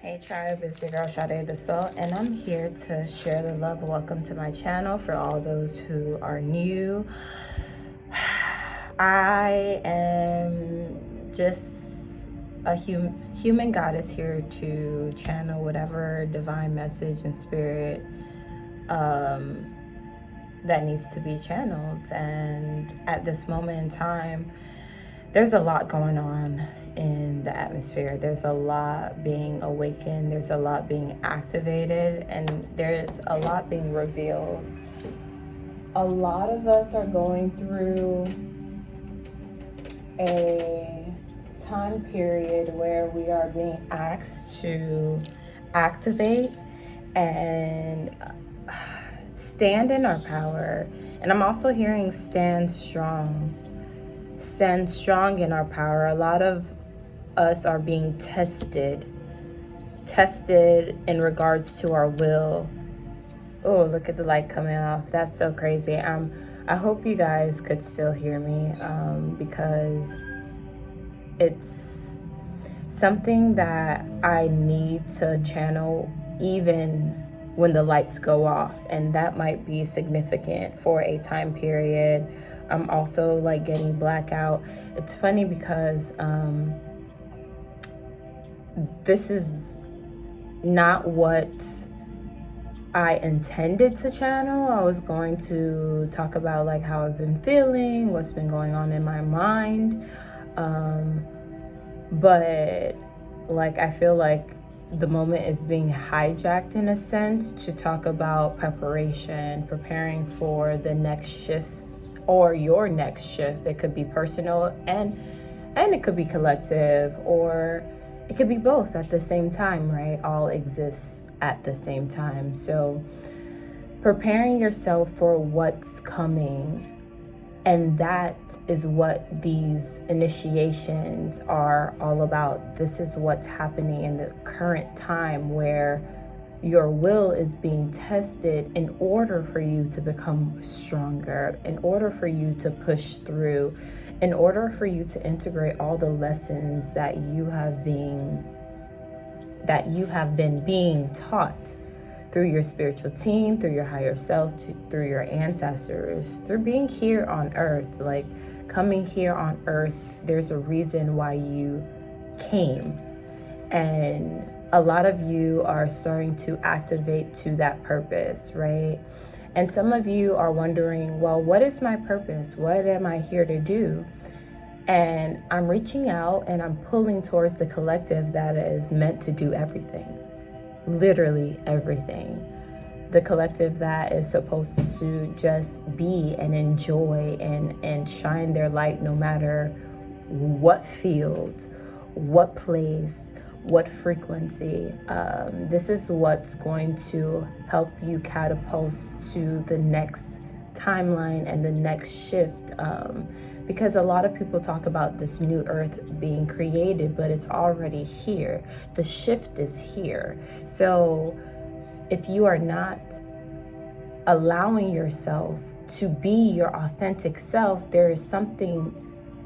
Hey tribe, it's your girl Sade the Soul, and I'm here to share the love. Welcome to my channel for all those who are new. I am just a human goddess here to channel whatever divine message and spirit that needs to be channeled. And at this moment in time, there's a lot going on in the atmosphere. There's a lot being awakened. There's a lot being activated, and there's a lot being revealed. A lot of us are going through a time period where we are being asked to activate and stand in our power. And I'm also hearing stand strong in our power. A lot of us are being tested in regards to our will. Oh, look at the light coming off. That's so crazy. I hope you guys could still hear me, because it's something that I need to channel even when the lights go off, and that might be significant for a time period. I'm also like getting blackout. It's funny because this is not what I intended to channel. I was going to talk about like how I've been feeling, what's been going on in my mind, but like I feel like the moment is being hijacked in a sense to talk about preparing for the next shift or your next shift. It could be personal and it could be collective, or it could be both at the same time, right? All exists at the same time. So preparing yourself for what's coming, and that is what these initiations are all about. This is what's happening in the current time, where your will is being tested in order for you to become stronger, in order for you to push through, in order for you to integrate all the lessons that you have been being taught through your spiritual team, through your higher self, through your ancestors, through being here on earth. Like coming here on earth, there's a reason why you came. And a lot of you are starting to activate to that purpose, right? And some of you are wondering, well, what is my purpose? What am I here to do? And I'm reaching out and I'm pulling towards the collective that is meant to do everything. Literally everything. The collective that is supposed to just be and enjoy and shine their light no matter what field, what place, what frequency. This is what's going to help you catapult to the next timeline and the next shift, because a lot of people talk about this new earth being created, but it's already here. The shift is here. So if you are not allowing yourself to be your authentic self, there is something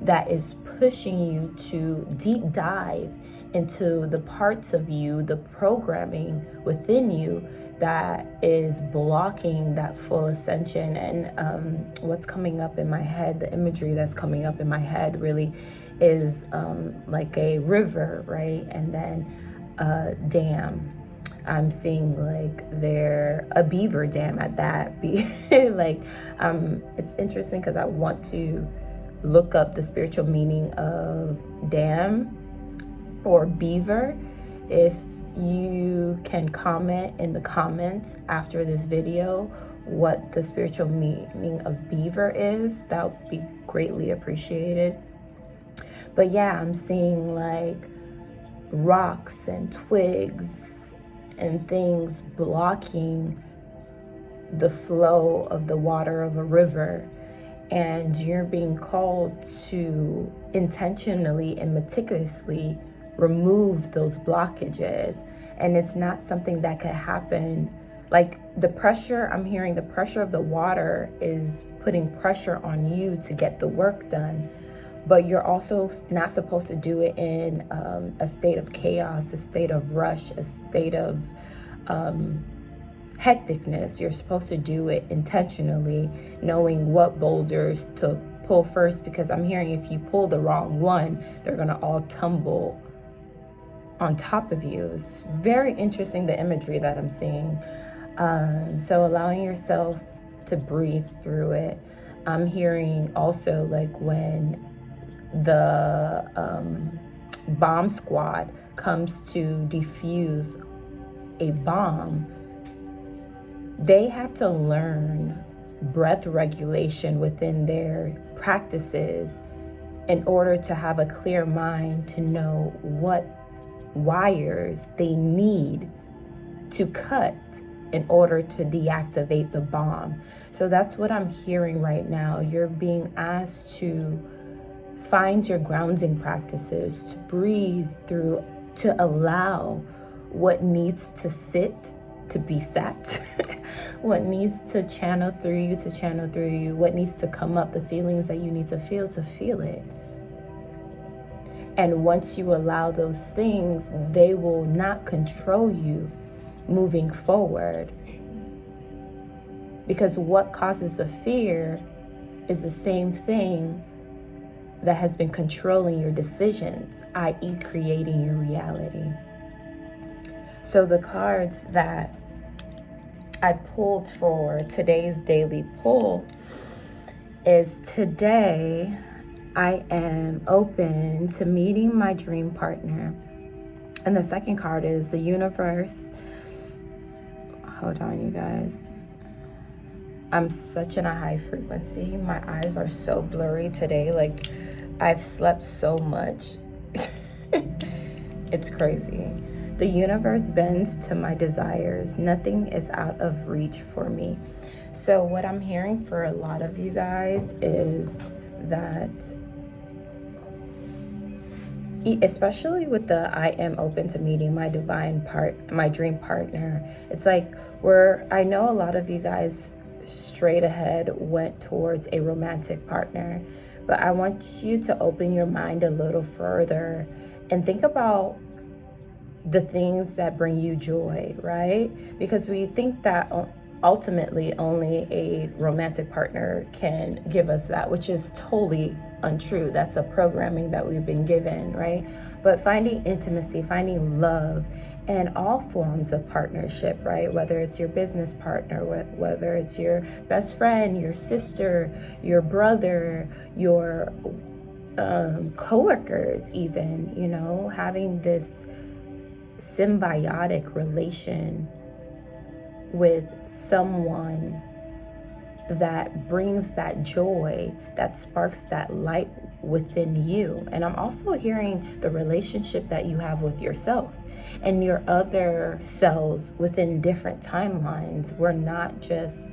that is pushing you to deep dive into the parts of you, the programming within you that is blocking that full ascension. And what's coming up in my head, the imagery that's coming up in my head really is like a river, right? And then a dam. I'm seeing like a beaver dam at that. Like it's interesting because I want to look up the spiritual meaning of dam or beaver. If you can comment in the comments after this video what the spiritual meaning of beaver is, that would be greatly appreciated. But yeah, I'm seeing like rocks and twigs and things blocking the flow of the water of a river. And you're being called to intentionally and meticulously remove those blockages. And it's not something that could happen. Like the pressure, I'm hearing the pressure of the water is putting pressure on you to get the work done. but you're also not supposed to do it in a state of chaos, a state of rush, a state of hecticness. You're supposed to do it intentionally, knowing what boulders to pull first, because I'm hearing if you pull the wrong one, they're gonna all tumble on top of you. It's very interesting, the imagery that I'm seeing. So allowing yourself to breathe through it. I'm hearing also like when the bomb squad comes to defuse a bomb, they have to learn breath regulation within their practices in order to have a clear mind to know what wires they need to cut in order to deactivate the bomb. So that's what I'm hearing right now. You're being asked to find your grounding practices, to breathe through, to allow what needs to sit to be sat, what needs to channel through you, what needs to come up, the feelings that you need to feel it. And once you allow those things, they will not control you moving forward. Because what causes the fear is the same thing that has been controlling your decisions, i.e. creating your reality. So the cards that I pulled for today's daily pull is, today I am open to meeting my dream partner. And the second card is the universe. Hold on, you guys. I'm such in a high frequency. My eyes are so blurry today. Like, I've slept so much. It's crazy. The universe bends to my desires. Nothing is out of reach for me. So what I'm hearing for a lot of you guys is that, especially with the I am open to meeting my my dream partner, it's like I know a lot of you guys straight ahead went towards a romantic partner, but I want you to open your mind a little further and think about the things that bring you joy, right? Because we think that ultimately only a romantic partner can give us that, which is totally untrue. That's a programming that we've been given, right? But finding intimacy, finding love, and all forms of partnership, right? Whether it's your business partner, whether it's your best friend, your sister, your brother, your coworkers, even, you know, having this symbiotic relation with someone that brings that joy, that sparks that light within you. And I'm also hearing the relationship that you have with yourself and your other selves within different timelines. We're not just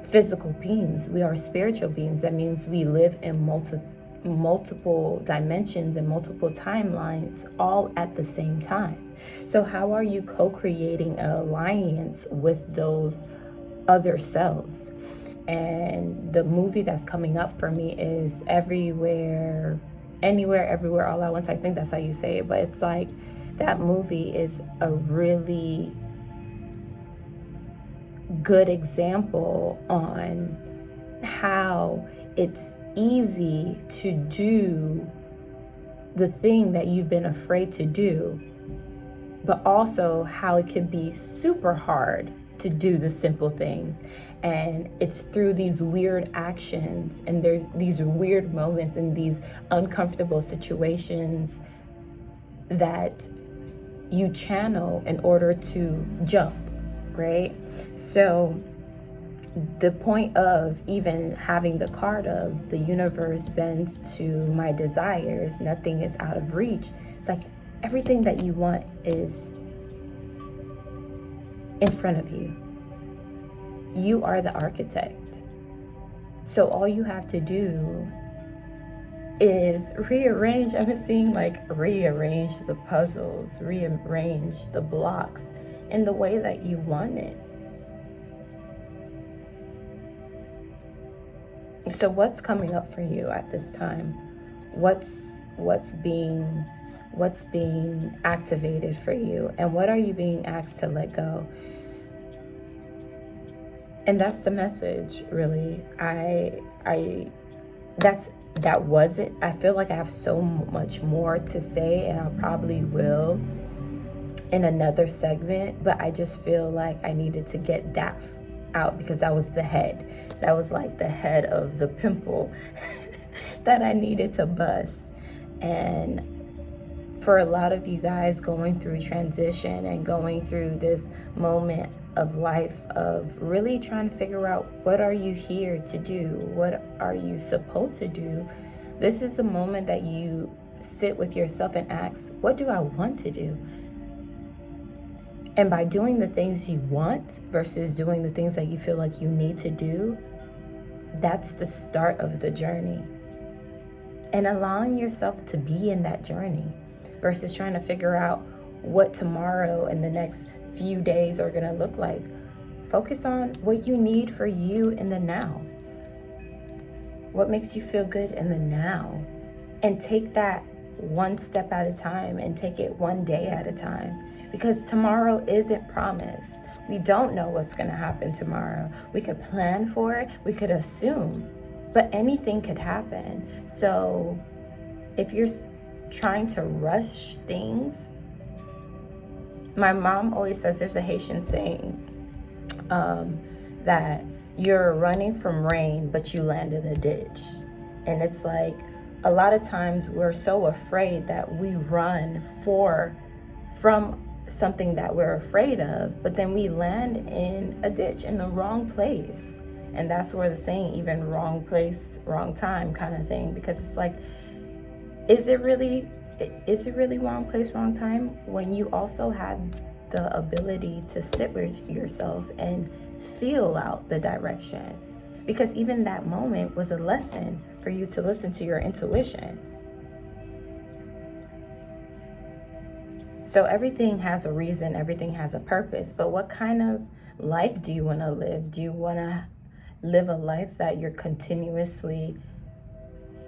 physical beings, we are spiritual beings. That means we live in multiple dimensions and multiple timelines all at the same time. So how are you co-creating an alliance with those other selves? And the movie that's coming up for me is Everywhere, Anywhere, Everywhere, All at Once. I think that's how you say it, but it's like that movie is a really good example on how it's easy to do the thing that you've been afraid to do, but also how it can be super hard to do the simple things. And it's through these weird actions and there's these weird moments and these uncomfortable situations that you channel in order to jump, right? So the point of even having the card of the universe bends to my desires, nothing is out of reach. It's like everything that you want is in front of you. You are the architect. So all you have to do is rearrange. I'm seeing like rearrange the puzzles, rearrange the blocks in the way that you want it. So what's coming up for you at this time? What's being activated for you, and what are you being asked to let go? And that's the message, really. That was it. I feel like I have so much more to say, and I probably will in another segment, but I just feel like I needed to get that out because that was the head. That was like the head of the pimple that I needed to bust. And for a lot of you guys going through transition and going through this moment of life of really trying to figure out, what are you here to do? What are you supposed to do? This is the moment that you sit with yourself and ask, what do I want to do? And by doing the things you want versus doing the things that you feel like you need to do, that's the start of the journey. And allowing yourself to be in that journey versus trying to figure out what tomorrow and the next few days are going to look like. Focus on what you need for you in the now. What makes you feel good in the now. And take that one step at a time and take it one day at a time. Because tomorrow isn't promised. We don't know what's going to happen tomorrow. We could plan for it. We could assume. But anything could happen. So if you're trying to rush things, my mom always says, there's a Haitian saying that you're running from rain, but you land in a ditch. And it's like, a lot of times we're so afraid that we run from something that we're afraid of, but then we land in a ditch in the wrong place. And that's where the saying, even wrong place, wrong time kind of thing, because it's like, is it really wrong place, wrong time when you also had the ability to sit with yourself and feel out the direction? Because even that moment was a lesson for you to listen to your intuition. So everything has a reason, everything has a purpose, but what kind of life do you want to live? Do you want to live a life that you're continuously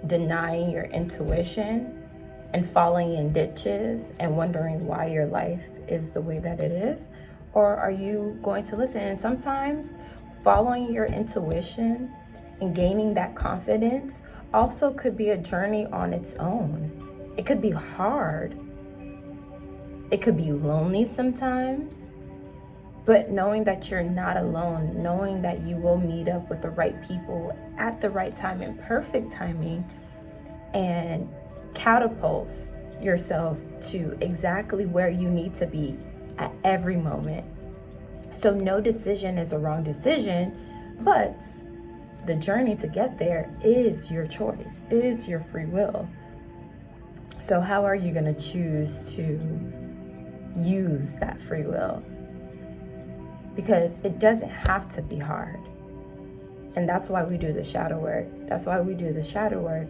denying your intuition and falling in ditches and wondering why your life is the way that it is? Or are you going to listen? And sometimes following your intuition and gaining that confidence also could be a journey on its own. It could be hard. It could be lonely sometimes. But knowing that you're not alone, knowing that you will meet up with the right people at the right time in perfect timing, and catapults yourself to exactly where you need to be at every moment. So no decision is a wrong decision, but the journey to get there is your choice, is your free will. So how are you going to choose to use that free will? Because it doesn't have to be hard. And that's why we do the shadow work. That's why we do the shadow work,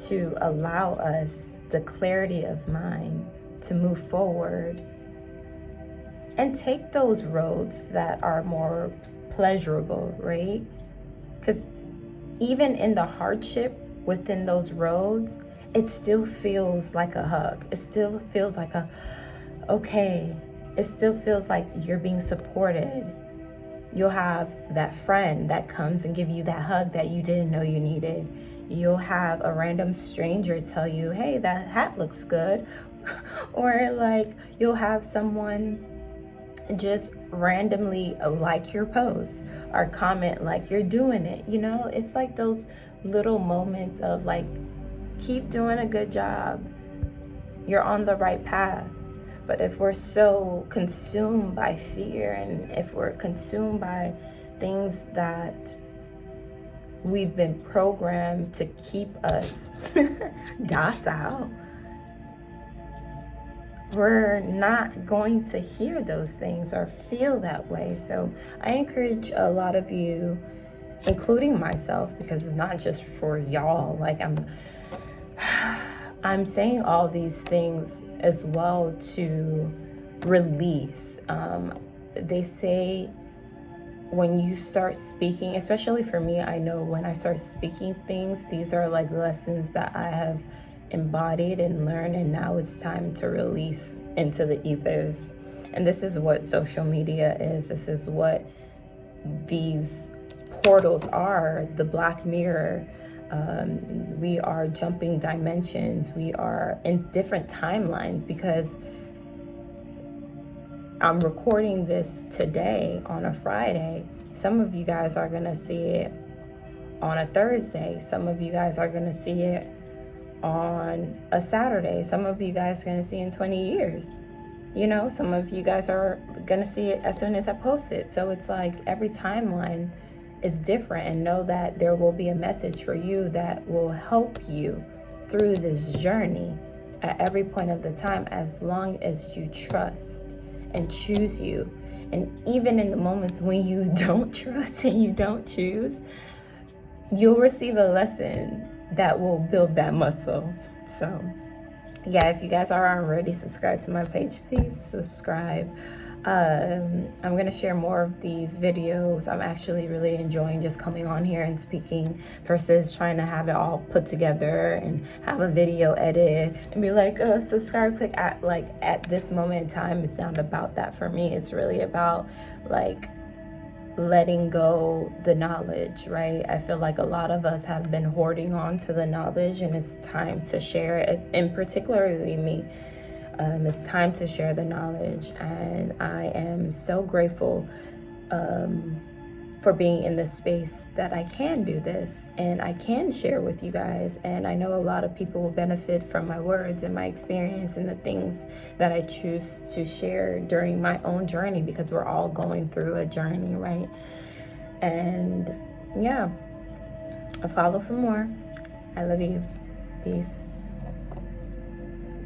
to allow us the clarity of mind to move forward and take those roads that are more pleasurable, right? Because even in the hardship within those roads, it still feels like a hug. It still feels like okay. It still feels like you're being supported. You'll have that friend that comes and give you that hug that you didn't know you needed. You'll have a random stranger tell you, hey, that hat looks good. Or like you'll have someone just randomly like your post or comment like you're doing it. You know, it's like those little moments of like, keep doing a good job. You're on the right path. But if we're so consumed by fear, and if we're consumed by things that we've been programmed to keep us docile, we're not going to hear those things or feel that way. So I encourage a lot of you, including myself, because it's not just for y'all. Like I'm saying all these things as well to release. They say when you start speaking, especially for me, I know when I start speaking things, these are like lessons that I have embodied and learned, and now it's time to release into the ethers. And this is what social media is. This is what these portals are, the Black Mirror. We are jumping dimensions. We are in different timelines, because I'm recording this today on a Friday. Some of you guys are going to see it on a Thursday. Some of you guys are going to see it on a Saturday. Some of you guys are going to see it in 20 years. You know, some of you guys are going to see it as soon as I post it. So it's like every timeline is different, and know that there will be a message for you that will help you through this journey at every point of the time, as long as you trust and choose you. And even in the moments when you don't trust and you don't choose, you'll receive a lesson that will build that muscle. So yeah, if you guys are already subscribed to my page, please subscribe. I'm going to share more of these videos. I'm actually really enjoying just coming on here and speaking versus trying to have it all put together and have a video edit and be like, subscribe, click. At this moment in time, it's not about that for me. It's really about like letting go the knowledge, right? I feel like a lot of us have been hoarding on to the knowledge, and it's time to share it, and particularly me. It's time to share the knowledge, and I am so grateful for being in this space that I can do this and I can share with you guys. And I know a lot of people will benefit from my words and my experience and the things that I choose to share during my own journey, because we're all going through a journey, right? And yeah, follow for more. I love you. Peace.